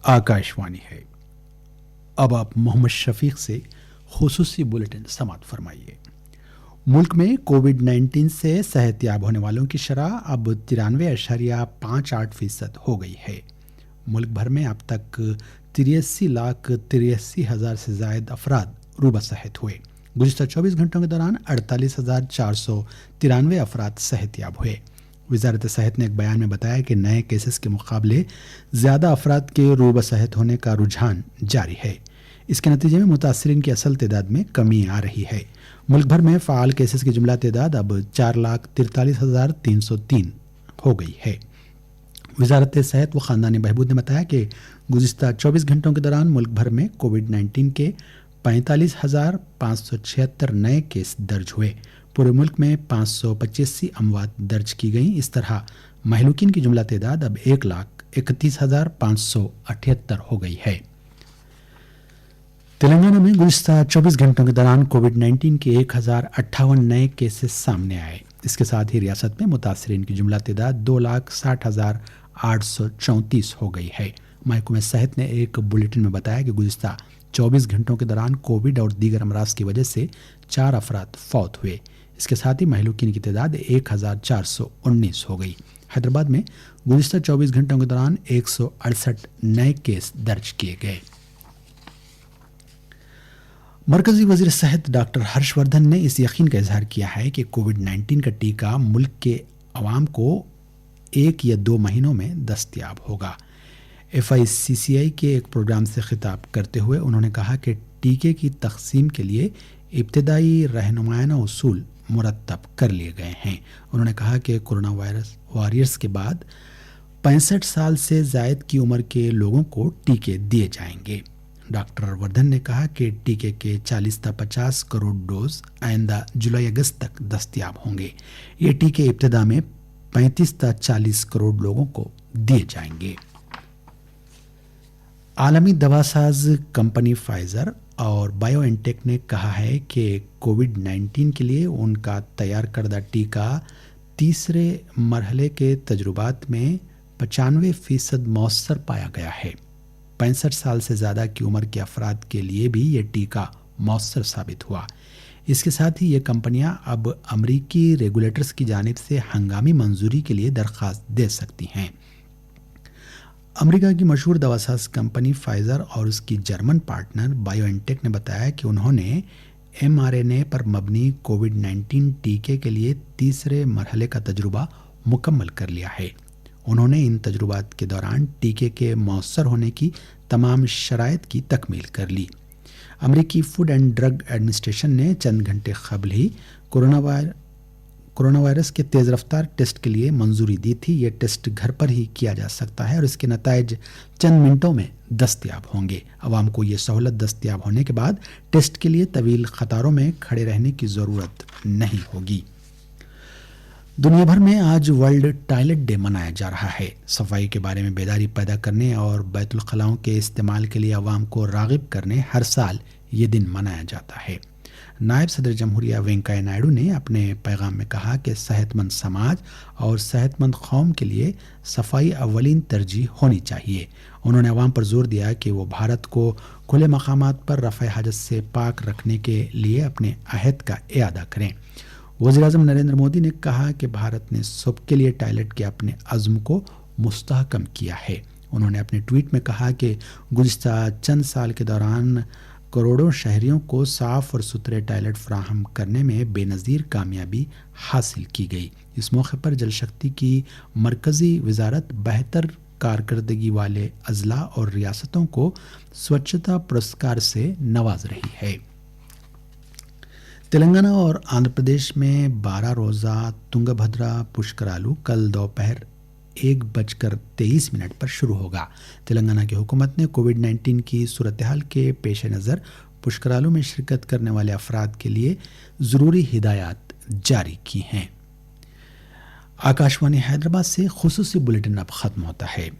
आकाशवाणी है। अब आप मोहम्मद शफीक से खुसूसी बुलेटिन समाअत फरमाइए। मुल्क में कोविड-19 से सेहतयाब होने वालों की शरह अब 93.58% हो गई है। मुल्क भर में अब तक 83,83,000 से ज़ायद अफराद रूबा सेहत हुए। गुज़िश्ता 24 घंटों के दौरान 48,493 अफराद सेहतयाब हुए। वजारत सेहत ने एक बयान में बताया कि नए केसेस के मुकाबले ज़्यादा अफराद के रूबा सेहत होने का रुझान जारी है। इसके नतीजे में मुतासरीन की असल तादाद में कमी आ रही है। मुल्क भर में फ़ाल केसेस की जुमला तादाद अब 4,43,303 हो गई है। वजारत सेहत व ख़ानदानी बहबूद ने बताया कि गुज़िश्ता 24 घंटों के दौरान मुल्क भर में कोविड-19 के 45,576 नए केस दर्ज हुए। पूरे मुल्क में 585 अमवात दर्ज की गईं। इस तरह महलूकिन की जुमला तादाद अब 1,31,578 हो गई है। तेलंगाना में गुज़िश्ता 24 घंटों के दौरान कोविड-19 के 1,058 नए केसेस सामने आए। इसके साथ ही रियासत में मुतासरीन की जुमला तादाद 2,60,834 हो गई है। महकमे सेहत ने एक बुलेटिन में बताया कि गुज़िश्ता 24 घंटों के दौरान कोविड और दीगर अमराज की वजह से 4 अफराद फौत हुए। इसके साथ ही महलूकिन की तादाद 1,419 हो गई। हैदराबाद में गुज़िश्ता 24 घंटों के दौरान 168 नए केस दर्ज किए गए। मरकजी वज़ीर सेहत डॉक्टर हर्षवर्धन ने इस यकीन का इजहार किया है कि कोविड-19 का टीका मुल्क के अवाम को 1 या 2 महीनों में दस्तयाब होगा। FICCI के एक प्रोग्राम से खिताब करते हुए उन्होंने कहा कि टीके की तकसीम के लिए इब्तदाई रहनुमायाना उसूल मुरतब कर लिए गए हैं। उन्होंने कहा कि कोरोना वायरस वॉरियर्स के बाद 65 साल से ज़ायद की उम्र के लोगों को टीके दिए जाएंगे। डॉक्टर वर्धन ने कहा कि टीके के 40 से 50 करोड़ डोज आइंदा जुलाई अगस्त तक दस्तयाब होंगे। ये टीके इब्तदा में 35 से 40 करोड़ लोगों को दिए जाएंगे। आलमी दवासाज कंपनी फाइजर और बायोएनटेक ने कहा है कि कोविड-19 के लिए उनका तैयार करदा टीका तीसरे मरहले के तजुर्बात में 95% मौसर पाया गया है। 65 साल से ज़्यादा की उम्र के अफराद के लिए भी ये टीका मौसर साबित हुआ। इसके साथ ही ये कंपनियां अब अमरीकी रेगुलेटर्स की जानिब से हंगामी मंजूरी के लिए दरख्वास्त दे सकती हैं। अमेरिका की मशहूर दवासाज कंपनी फाइजर और उसकी जर्मन पार्टनर बायोएनटेक ने बताया कि उन्होंने mRNA पर मबनी कोविड-19 टीके के लिए तीसरे मरहले का तजुर्बा मुकम्मल कर लिया है। उन्होंने इन तजुर्बात के दौरान टीके के मौसर होने की तमाम शराइत की तकमील कर ली। अमेरिकी फूड एंड ड्रग एडमिनिस्ट्रेशन ने चंद घंटे कबल ही कोरोना वायरस के तेज़ रफ्तार टेस्ट के लिए मंजूरी दी थी। ये टेस्ट घर पर ही किया जा सकता है और इसके नताइज चंद मिनटों में दस्तयाब होंगे। आवाम को ये सहूलत दस्तयाब होने के बाद टेस्ट के लिए तवील कतारों में खड़े रहने की ज़रूरत नहीं होगी। दुनिया भर में आज वर्ल्ड टॉयलेट डे मनाया जा रहा है। सफाई के बारे में बेदारी पैदा करने और बैतुल खलाओं के इस्तेमाल के लिए आवाम को रागिब करने हर साल ये दिन मनाया जाता है। नायब सदर जमहूरिया वेंकैया नायडू ने अपने पैगाम में कहा कि सेहतमंद समाज और सेहतमंद कौम के लिए सफाई अव्वलीन तरजीह होनी चाहिए। उन्होंने आवाम पर जोर दिया कि वो भारत को खुले मकामात पर रफ़ा हाजत से पाक रखने के लिए अपने अहद का इयादा करें। वज़ीर-ए-आज़म नरेंद्र मोदी ने कहा कि भारत ने सबके लिए टॉयलेट के अपने अज़्म को मुस्तहकम किया है। उन्होंने अपने ट्वीट में कहा कि गुज़िश्ता चंद साल के दौरान करोड़ों शहरियों को साफ़ और सुथरे टॉयलेट फराहम करने में बेनज़ीर कामयाबी हासिल की गई। इस मौके पर जल शक्ति की मरकज़ी वजारत बेहतर कारकर्दगी वाले अज़ला और रियासतों को स्वच्छता पुरस्कार से नवाज रही है। तेलंगाना और आंध्र प्रदेश में 12 रोज़ा तुंगभद्रा पुष्करालू कल दोपहर 1:23 पर शुरू होगा। तेलंगाना की हुकूमत ने कोविड-19 की सूरत हाल के पेश नज़र पुष्करालू में शिरकत करने वाले अफराद के लिए ज़रूरी हिदायत जारी की हैं। आकाशवाणी हैदराबाद से खुसूसी बुलेटिन अब ख़त्म होता है।